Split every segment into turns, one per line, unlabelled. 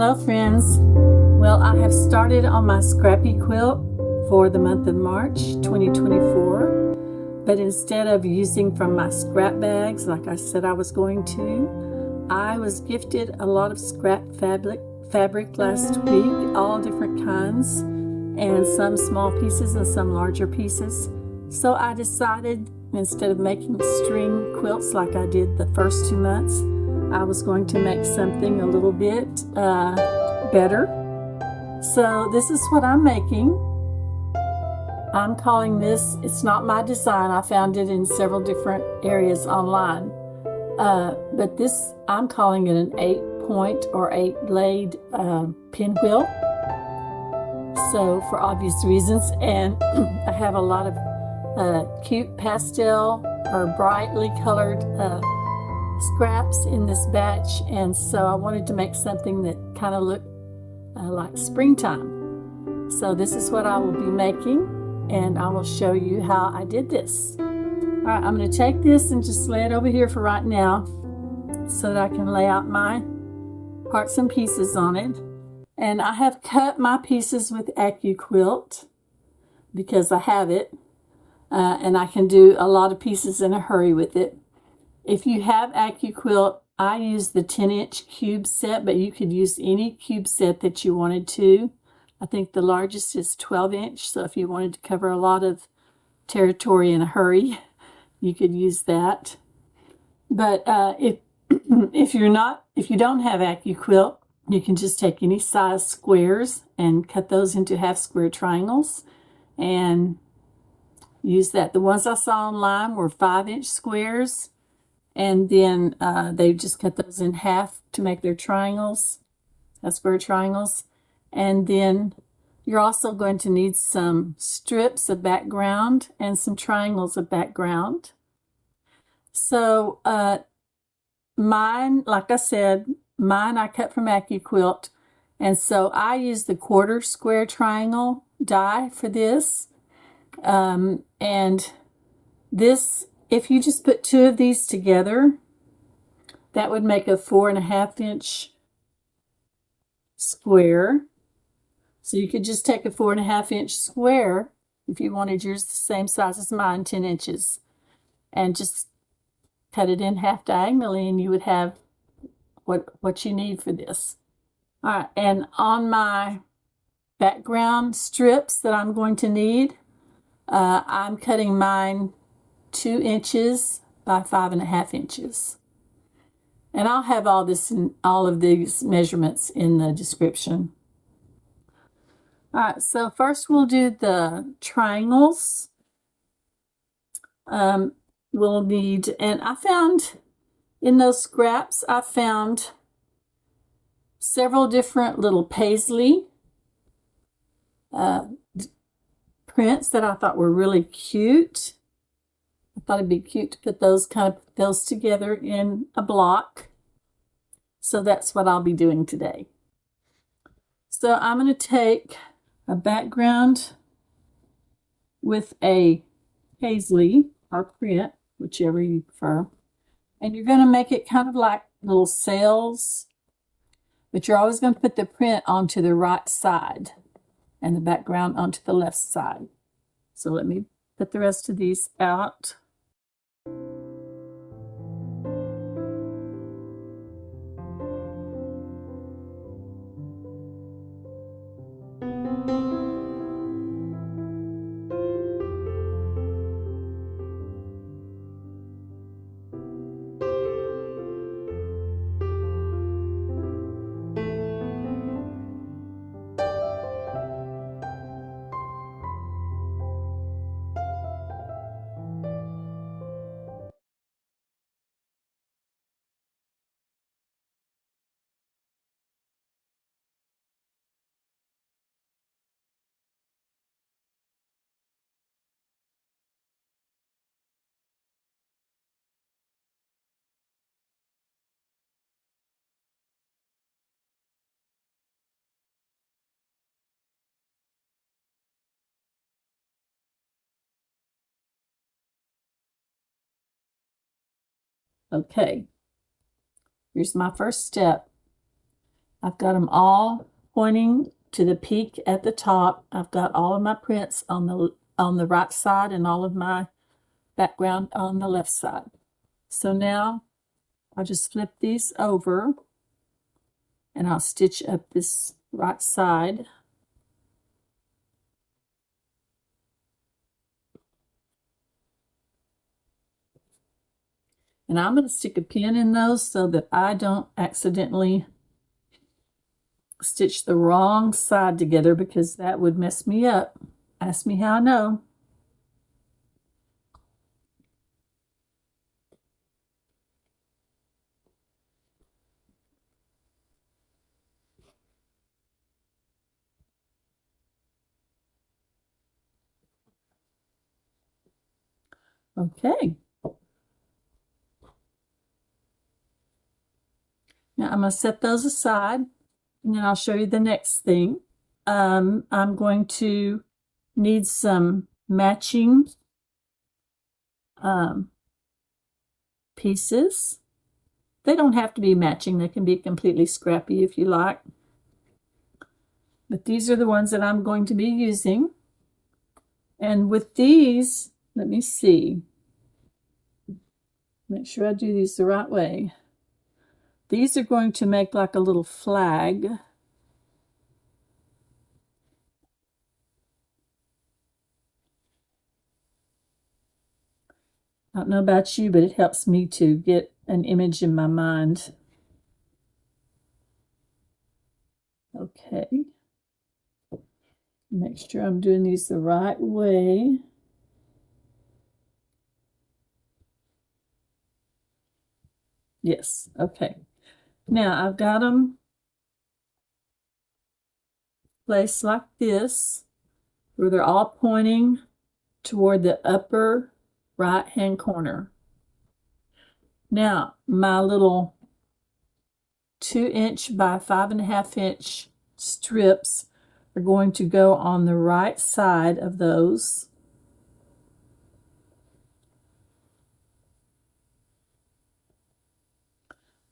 Hello friends. Well, I have started on my Scrappy Quilt for the month of March 2024, but instead of using from my scrap bags like I said I was going to, I was gifted a lot of scrap fabric last week, all different kinds, and some small pieces and some larger pieces. So I decided, instead of making string quilts like I did the first 2 months, I was going to make something a little bit better. So this is what I'm making. I'm calling this, it's not my design, I found it in several different areas online. But this, I'm calling it an 8-point or 8-blade pinwheel. So for obvious reasons, and I have a lot of cute pastel or brightly colored scraps in this batch, and so I wanted to make something that kind of looked like springtime. So this is what I will be making, and I will show you how I did this. All right, I'm going to take this and just lay it over here for right now so that I can lay out my parts and pieces on it. And I have cut my pieces with Accuquilt because I have it, and I can do a lot of pieces in a hurry with it. If you have Accuquilt, I use the 10-inch Qube set, but you could use any Qube set that you wanted to. I think the largest is 12-inch, so if you wanted to cover a lot of territory in a hurry, you could use that. But if you don't have Accuquilt, you can just take any size squares and cut those into half square triangles and use that. The ones I saw online were 5-inch squares. And then they just cut those in half to make their triangles, square triangles. And then you're also going to need some strips of background and some triangles of background. So mine, like I said, I cut from Accuquilt. And so I use the 1/4 square triangle die for this. And this, if you just put 2 of these together, that would make a 4.5-inch square. So you could just take a 4.5-inch square, if you wanted yours the same size as mine, 10 inches, and just cut it in half diagonally, and you would have what you need for this. All right, and on my background strips that I'm going to need, I'm cutting mine 2 inches by 5.5 inches. And I'll have all of these measurements in the description. All right, so first we'll do the triangles. We'll need, and I found in those scraps, I found several different little paisley prints that I thought were really cute. I thought it'd be cute to put those together in a block. So that's what I'll be doing today. So I'm going to take a background with a paisley or print, whichever you prefer. And you're going to make it kind of like little sails, but you're always going to put the print onto the right side and the background onto the left side. So let me put the rest of these out. Okay, here's my first step. I've got them all pointing to the peak at the top. I've got all of my prints on the right side and all of my background on the left side. So now I'll just flip these over and I'll stitch up this right side. And I'm going to stick a pin in those so that I don't accidentally stitch the wrong side together, because that would mess me up. Ask me how I know. Okay. Now I'm going to set those aside, and then I'll show you the next thing. I'm going to need some matching pieces. They don't have to be matching. They can be completely scrappy if you like. But these are the ones that I'm going to be using. And with these, let me see. Make sure I do these the right way. These are going to make like a little flag. I don't know about you, but it helps me to get an image in my mind. Okay. Make sure I'm doing these the right way. Yes, okay. Now I've got them placed like this, where they're all pointing toward the upper right-hand corner. Now, my little 2" by 5.5" strips are going to go on the right side of those.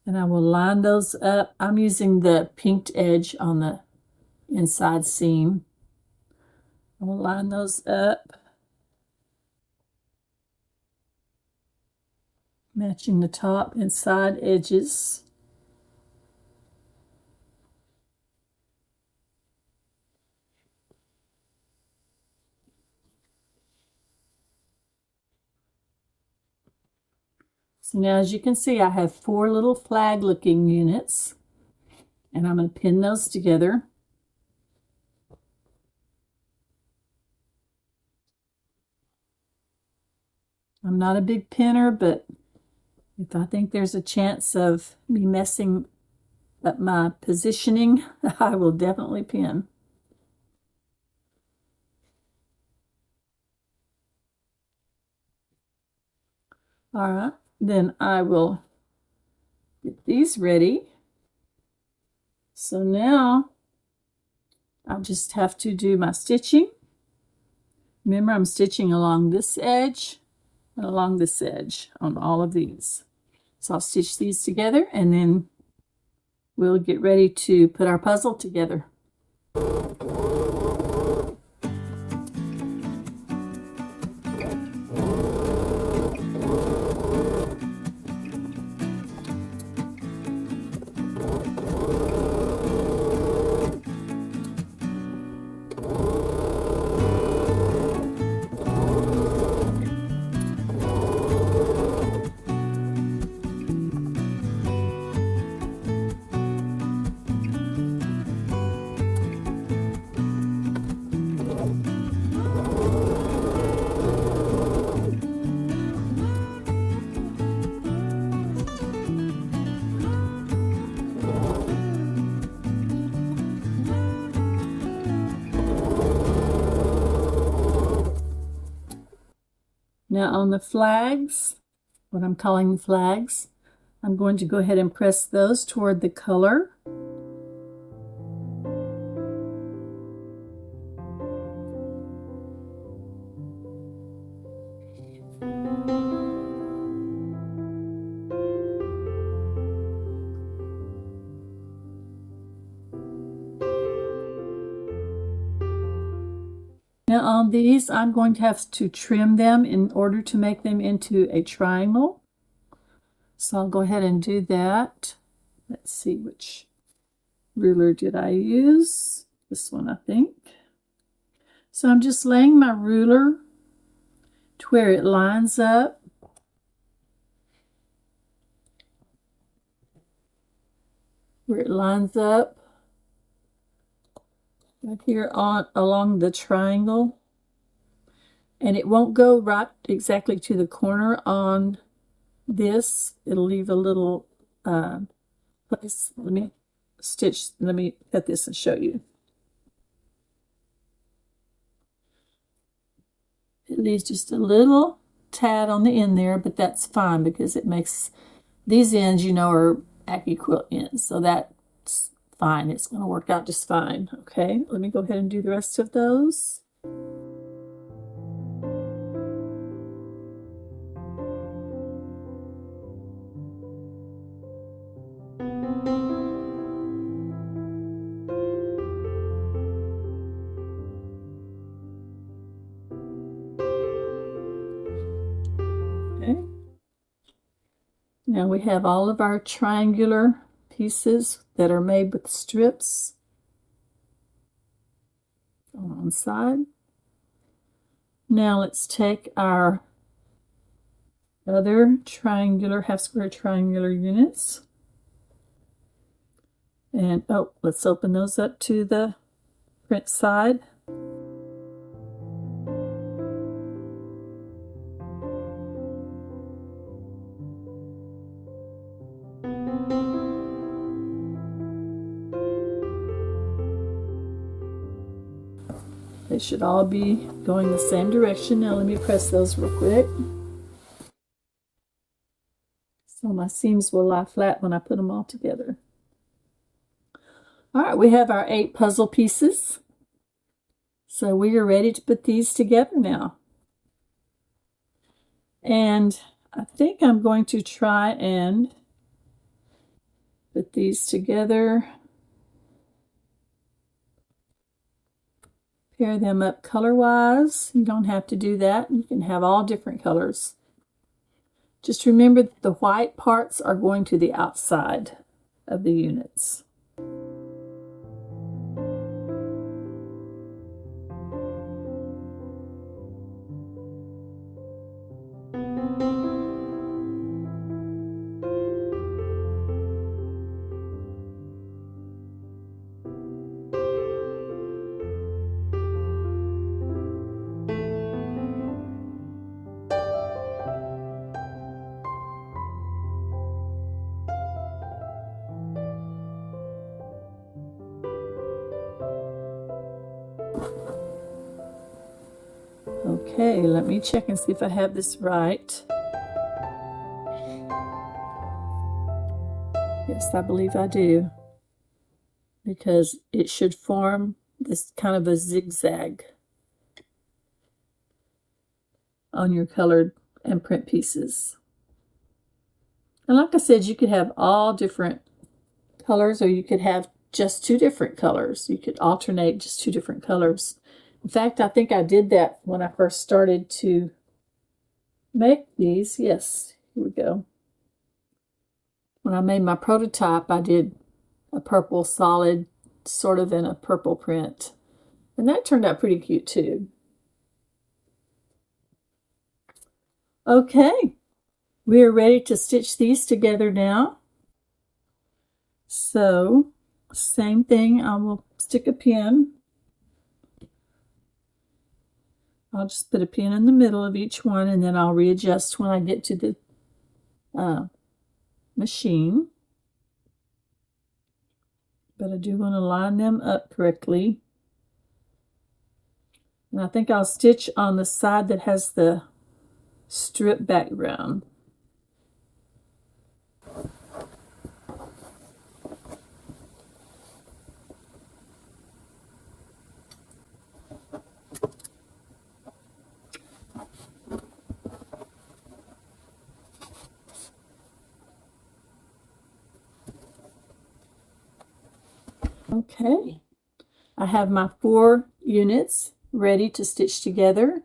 And I will line those up. I'm using the pinked edge on the inside seam. I will line those up, matching the top and side edges. So now, as you can see, I have 4 little flag looking units, and I'm going to pin those together. I'm not a big pinner, but if I think there's a chance of me messing up my positioning, I will definitely pin. All right, then I will get these ready. So now I'll just have to do my stitching. Remember, I'm stitching along this edge and along this edge on all of these. So I'll stitch these together, and then we'll get ready to put our puzzle together. Now on the flags, what I'm calling the flags, I'm going to go ahead and press those toward the color. Now on these, I'm going to have to trim them in order to make them into a triangle. So I'll go ahead and do that. Let's see, which ruler did I use? This one, I think. So I'm just laying my ruler to where it lines up. Where it lines up right here on along the triangle. And it won't go right exactly to the corner on this. It'll leave a little place. Let me cut this and show you. It leaves just a little tad on the end there, but that's fine because it makes these ends, you know, are Accuquilt ends. So that's fine. It's going to work out just fine. Okay, let me go ahead and do the rest of those. Okay. Now we have all of our triangular pieces that are made with strips on one side. Now let's take our other triangular, half square triangular units. And let's open those up to the print side. They should all be going the same direction. Now let me press those real quick. So my seams will lie flat when I put them all together. All right, we have our 8 puzzle pieces. So we are ready to put these together now. And I think I'm going to try and put these together. Pair them up color-wise. You don't have to do that. You can have all different colors. Just remember that the white parts are going to the outside of the units. Okay, let me check and see if I have this right. Yes, I believe I do. Because it should form this kind of a zigzag on your colored and print pieces. And like I said, you could have all different colors, or you could have just 2 different colors. You could alternate just 2 different colors. In fact, I think I did that when I first started to make these. Yes, here we go. When I made my prototype, I did a purple solid, sort of in a purple print. And that turned out pretty cute too. Okay, we are ready to stitch these together now. So, same thing, I will stick a pin. I'll just put a pin in the middle of each one, and then I'll readjust when I get to the machine. But I do want to line them up correctly. And I think I'll stitch on the side that has the strip background. Okay, I have my 4 units, ready to stitch together.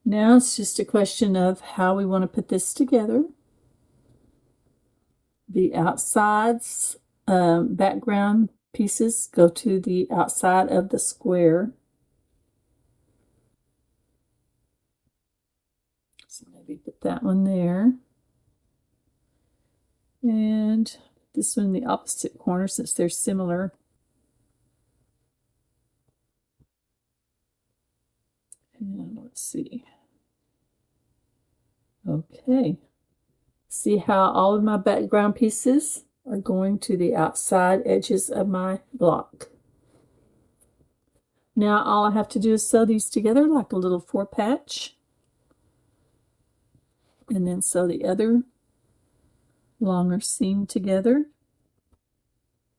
Now it's just a question of how we want to put this together. The outsides, background pieces go to the outside of the square. So maybe put that one there. And this one in the opposite corner since they're similar. And let's see. Okay. See how all of my background pieces are going to the outside edges of my block. Now all I have to do is sew these together like a little 4-patch. And then sew the other longer seam together.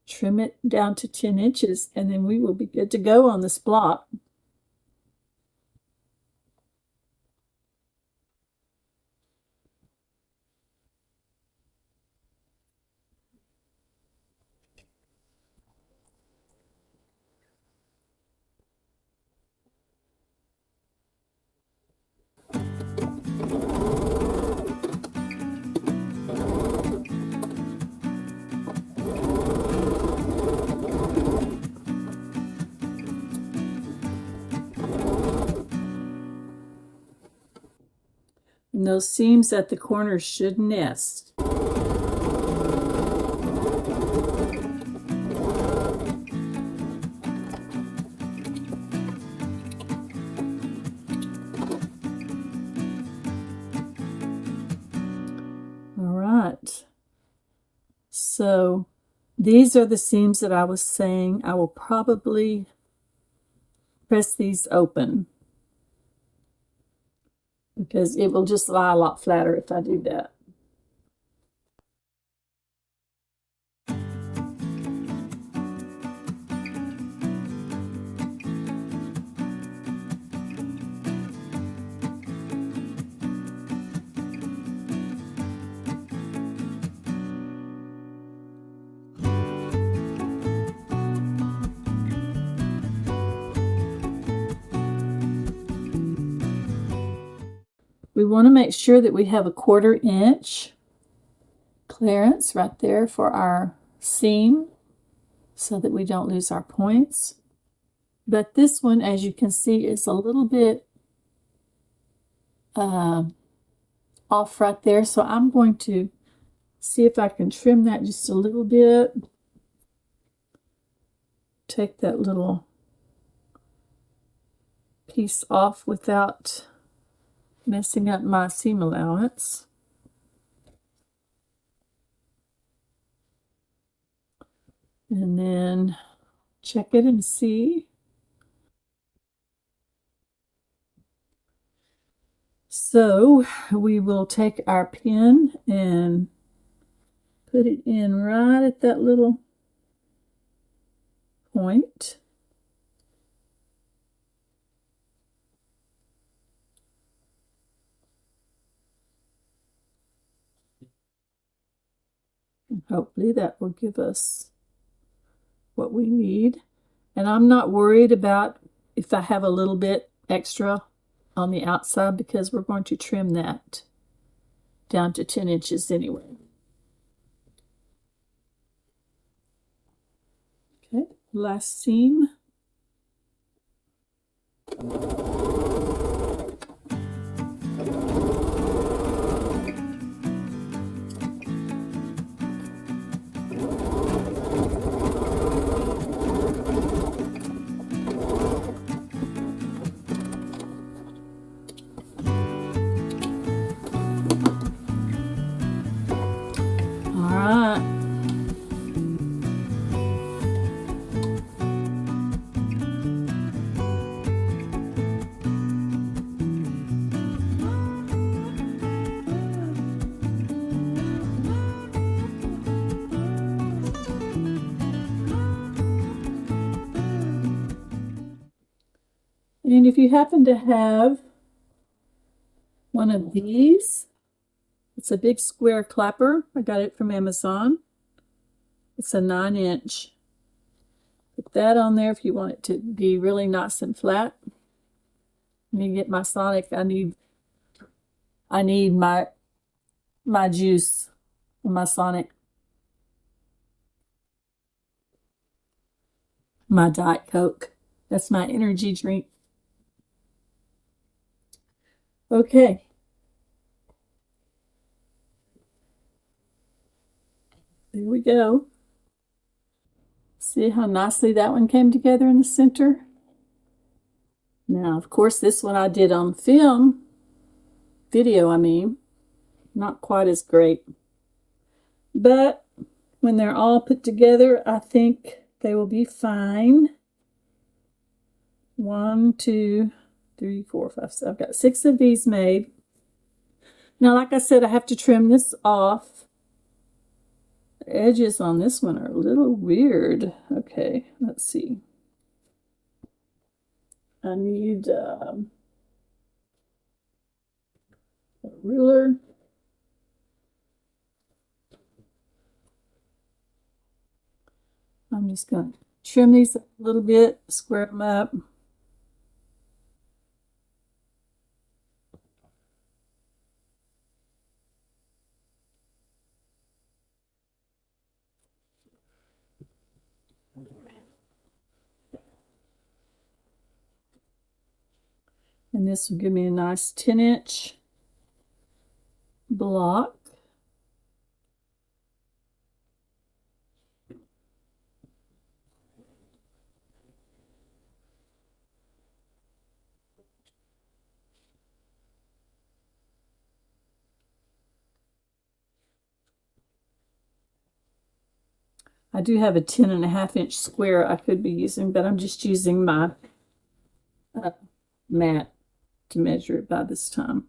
Trim it down to 10 inches, and then we will be good to go on this block. And those seams at the corners should nest. So these are the seams that I was saying. I will probably press these open because it will just lie a lot flatter if I do that. We want to make sure that we have a 1/4 inch clearance right there for our seam so that we don't lose our points. But this one, as you can see, is a little bit off right there. So I'm going to see if I can trim that just a little bit. Take that little piece off without messing up my seam allowance. And then check it and see. So we will take our pin and put it in right at that little point. And hopefully that will give us what we need. And I'm not worried about if I have a little bit extra on the outside because we're going to trim that down to 10 inches anyway. last seam. And if you happen to have one of these, it's a big square clapper. I got it from Amazon. It's a 9-inch. Put that on there if you want it to be really nice and flat. Let me get my Sonic. I need my juice for my Sonic. My Diet Coke. That's my energy drink. Okay. There we go. See how nicely that one came together in the center? Now, of course, this one I did on video, I mean. Not quite as great. But when they're all put together, I think they will be fine. 1, 2, 3, 4, 5, 6. I've got 6 of these made. Now, like I said, I have to trim this off. The edges on this one are a little weird. Okay, let's see. I need a ruler. I'm just going to trim these a little bit, square them up. And this will give me a nice 10-inch block. I do have a 10.5-inch square I could be using, but I'm just using my mat to measure it by this time.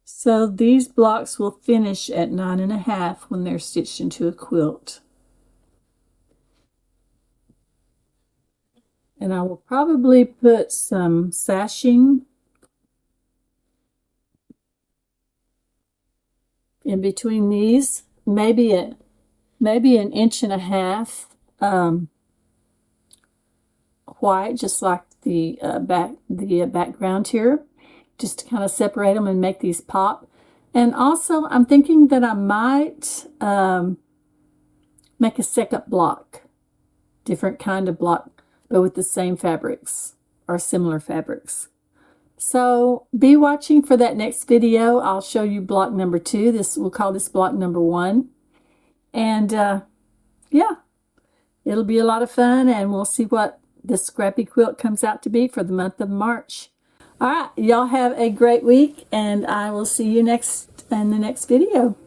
So these blocks will finish at 9.5 when they're stitched into a quilt. And I will probably put some sashing in between these, maybe an 1.5 inch white, just like the background here, just to kind of separate them and make these pop. And also, I'm thinking that I might make a second block, different kind of block, but with the same fabrics or similar fabrics. So be watching for that next video. I'll show you block number 2. We'll call this block number 1. And yeah, it'll be a lot of fun, and we'll see what this Scrappy Quilt comes out to be for the month of March. All right, y'all have a great week, and I will see you in the next video.